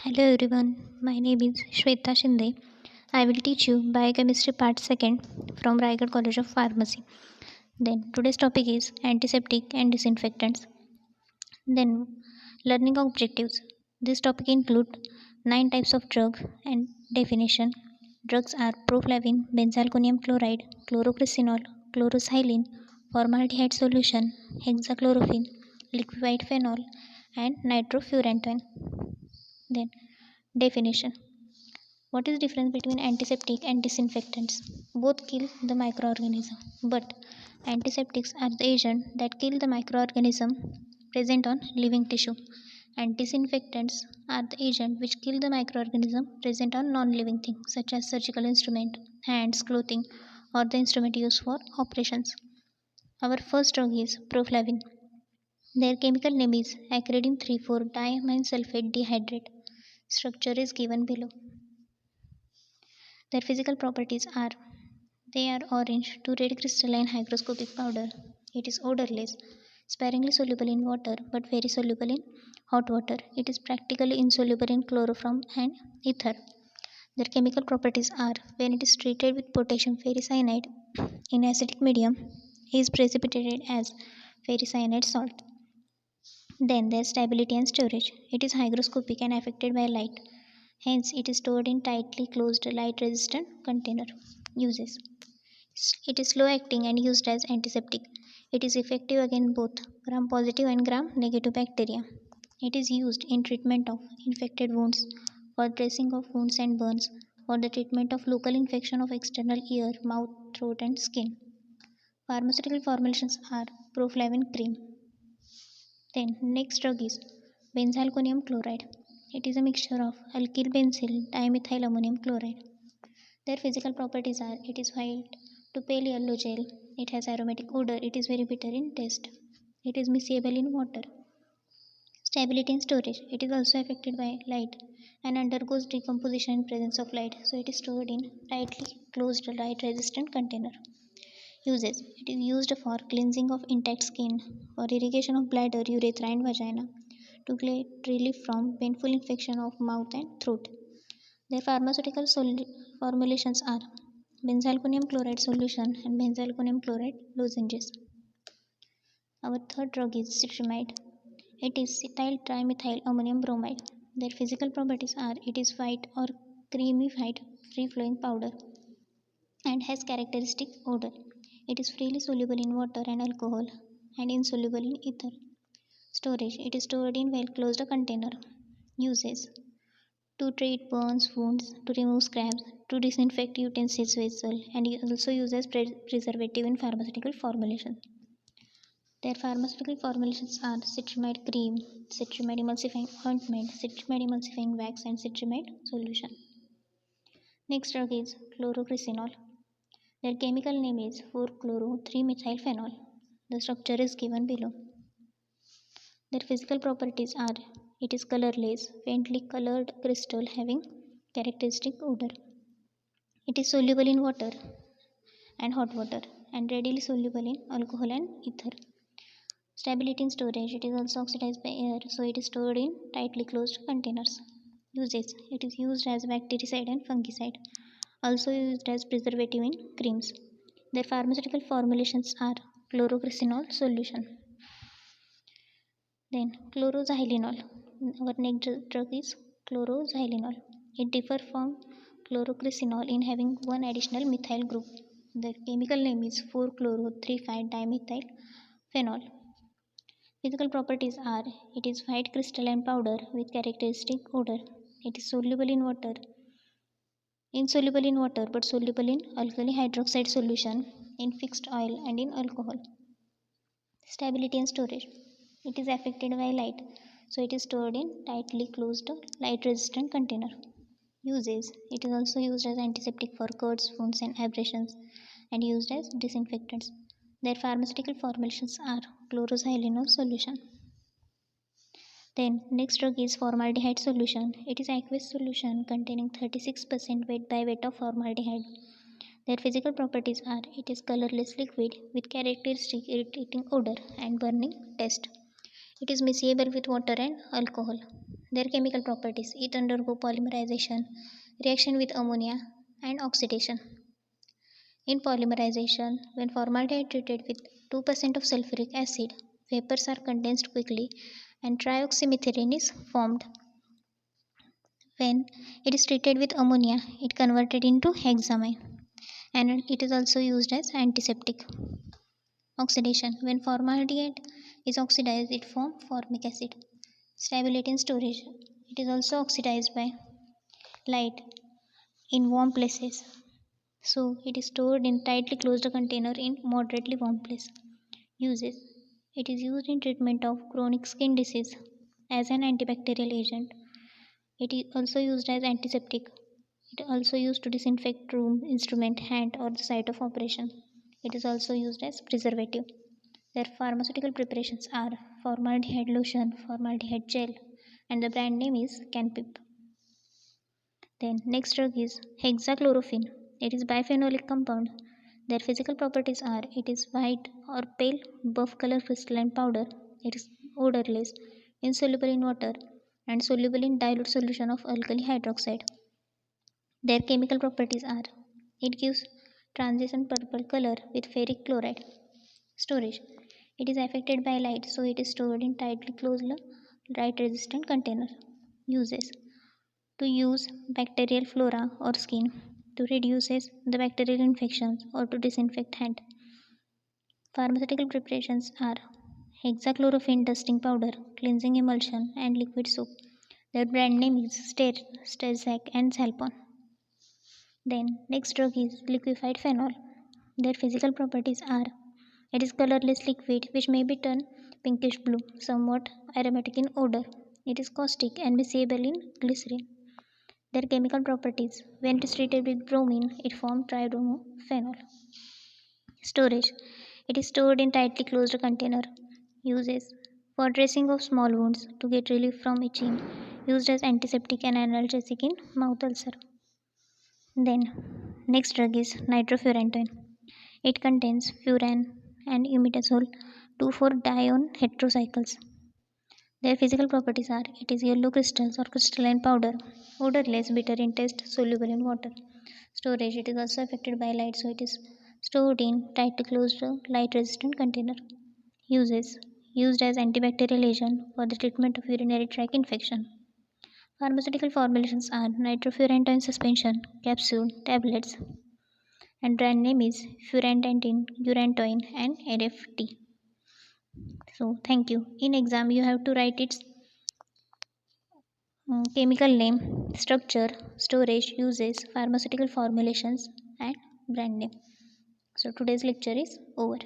Hello everyone, my name is Shweta Shinde. I will teach you Biochemistry Part 2nd from Raigad College of Pharmacy. Then today's topic is antiseptic and disinfectants. Then learning objectives. This topic include 9 types of drug and definition. Drugs are proflavin, benzalkonium chloride, chlorocresinol, chloroxylene, formaldehyde solution, hexachlorophene, liquefied phenol, and nitrofurantoin. Then definition. What is the difference between antiseptic and disinfectants? Both kill the microorganism, but antiseptics are the agent that kill the microorganism present on living tissue, and disinfectants are the agent which kill the microorganism present on non-living things such as surgical instrument, hands, clothing, or the instrument used for operations. Our first drug is proflavin. Their chemical name is acridine 3,4-diamine sulfate dihydrate. Structure is given below. Their physical properties are they are orange to red crystalline hygroscopic powder. It is odorless, sparingly soluble in water but very soluble in hot water. It is practically insoluble in chloroform and ether. Their chemical properties are when it is treated with potassium ferricyanide in acidic medium, is precipitated as ferricyanide salt. Then their stability and storage. It is hygroscopic and affected by light. Hence, it is stored in tightly closed light resistant container. Uses. It is slow acting and used as antiseptic. It is effective against both gram positive and gram negative bacteria. It is used in treatment of infected wounds, for dressing of wounds and burns, for the treatment of local infection of external ear, mouth, throat, and skin. Pharmaceutical formulations are proflavin cream. Then next drug is benzalkonium chloride. It is a mixture of alkyl benzyl dimethyl ammonium chloride. Their physical properties are it is white to pale yellow gel, it has aromatic odor, it is very bitter in taste, it is miscible in water. Stability and storage. It is also affected by light and undergoes decomposition in presence of light, so it is stored in tightly closed light resistant container. Uses. It is used for cleansing of intact skin, for irrigation of bladder, urethra, and vagina, to get relief from painful infection of mouth and throat. Their pharmaceutical formulations are benzalkonium chloride solution and benzalkonium chloride lozenges. Our third drug is citramide. It is cetyl trimethyl ammonium bromide. Their physical properties are it is white or creamy white free flowing powder and has characteristic odor. It is freely soluble in water and alcohol and insoluble in ether. Storage. It is stored in well closed container. Uses. To treat burns, wounds, to remove scabs, to disinfect utensils vessel, and also used as preservative in pharmaceutical formulation. Their pharmaceutical formulations are citramide cream, citramide emulsifying ointment, citramide emulsifying wax, and citramide solution. Next drug is chlorocresinol. Their chemical name is 4-chloro-3-methylphenol. The structure is given below. Their physical properties are it is colorless, faintly colored crystal having characteristic odor. It is soluble in water and hot water and readily soluble in alcohol and ether. Stability in storage. It is also oxidized by air, so it is stored in tightly closed containers. Uses. It is used as bactericide and fungicide. Also used as preservative in creams. Their pharmaceutical formulations are chlorocresinol solution. Then chloroxylenol. Our next drug is chloroxylenol. It differs from chlorocresinol in having one additional methyl group. The chemical name is 4-chloro-3,5-dimethyl Physical properties are it is white crystalline powder with characteristic odor. It is soluble in water, insoluble in water but soluble in alkali hydroxide solution, in fixed oil and in alcohol. Stability and storage. It is affected by light, so it is stored in tightly closed light resistant container. Uses. It is also used as antiseptic for cuts, wounds and abrasions and used as disinfectants. Their pharmaceutical formulations are chloroxylenol solution. Then next drug is formaldehyde solution. It is aqueous solution containing 36% weight by weight of formaldehyde. Their physical properties are it is colorless liquid with characteristic irritating odor and burning taste. It is miscible with water and alcohol. Their chemical properties: it undergo polymerization, reaction with ammonia, and oxidation. In polymerization, when formaldehyde treated with 2% of sulfuric acid, vapors are condensed quickly and trioxymethylene is formed. When it is treated with ammonia, it converted into hexamine, and it is also used as antiseptic. Oxidation: when formaldehyde is oxidized, it forms formic acid. Stability and storage: it is also oxidized by light in warm places, so it is stored in tightly closed container in moderately warm place. Uses: it is used in treatment of chronic skin disease as an antibacterial agent. It is also used as antiseptic. It is also used to disinfect room, instrument, hand, or the site of operation. It is also used as preservative. Their pharmaceutical preparations are formaldehyde lotion, formaldehyde gel, and the brand name is Canpip. Then next drug is hexachlorophene. It is biphenolic compound. Their physical properties are: it is white or pale buff color crystalline powder. It is odorless, insoluble in water, and soluble in dilute solution of alkali hydroxide. Their chemical properties are: it gives transition purple color with ferric chloride. Storage: it is affected by light, so it is stored in tightly closed light resistant container. Uses: to use bacterial flora or skin, to reduces the bacterial infections, or to disinfect hand. Pharmaceutical preparations are hexachlorophene dusting powder, cleansing emulsion, and liquid soap. Their brand name is Sterzak and Salpon. Then next drug is liquefied phenol. Their physical properties are: it is colorless liquid which may be turned pinkish blue, somewhat aromatic in odor. It is caustic and miscible in glycerin. Their chemical properties: when it is treated with bromine, it forms tribromophenol. Storage: it is stored in tightly closed container. Uses: for dressing of small wounds, to get relief from itching, used as antiseptic and analgesic in mouth ulcer. Then next drug is nitrofurantoin. It contains furan and imidazole, 2,4-dione heterocycles. Their physical properties are: it is yellow crystals or crystalline powder, odorless, bitter in taste, soluble in water. Storage: it is also affected by light, so it is stored in tightly closed light resistant container. Uses: used as antibacterial agent for the treatment of urinary tract infection. Pharmaceutical formulations are nitrofurantoin suspension, capsule, tablets, and brand name is furantantin, urantoin, and RFT. So thank you. In exam, you have to write its chemical name, structure, storage, uses, pharmaceutical formulations, and brand name. So today's lecture is over.